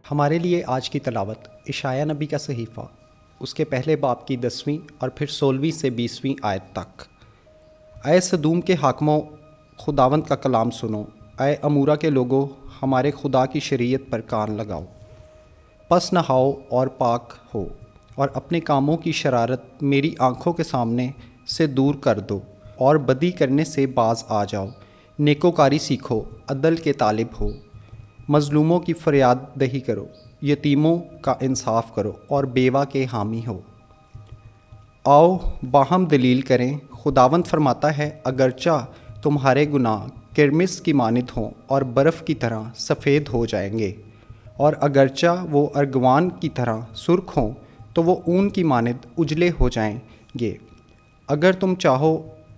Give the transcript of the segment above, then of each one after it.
हमारे लिए आज की तलावत इशाया नबी का सहीफ़ा, उसके पहले बाब की 10वीं और फिर 16वीं से 20वीं आयत तक। अय सदूम के हाकमों, खुदावंद का कलाम सुनो। अय अमूरा के लोगों, हमारे खुदा की शरीयत पर कान लगाओ। पस नहाओ और पाक हो और अपने कामों की शरारत मेरी आँखों के सामने से दूर कर दो और बदी करने से बाज आ जाओ। नेकोकारी सीखो, अदल के तालिब हो, मज़लूमों की फरियाद दही करो, यतीमों का इंसाफ करो और बेवा के हामी हो। आओ बाहम दलील करें। खुदावंद फरमाता है, अगरचा तुम्हारे गुनाह किरमिस की मानिद हों और बर्फ़ की तरह सफ़ेद हो जाएंगे, और अगरचा वो अर्गवान की तरह सुर्ख हों तो वो ऊन की मानिद उजले हो जाएंगे। अगर तुम चाहो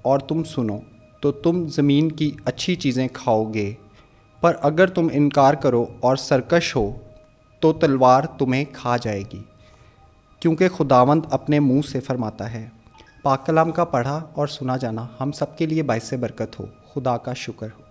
और तुम सुनो तो तुम ज़मीन की अच्छी चीज़ें खाओगे, पर अगर तुम इनकार करो और सरकश हो तो तलवार तुम्हें खा जाएगी, क्योंकि खुदावंद अपने मुंह से फरमाता है। पाक कलाम का पढ़ा और सुना जाना हम सब के लिए बाइस बरकत हो। खुदा का शुक्र हो।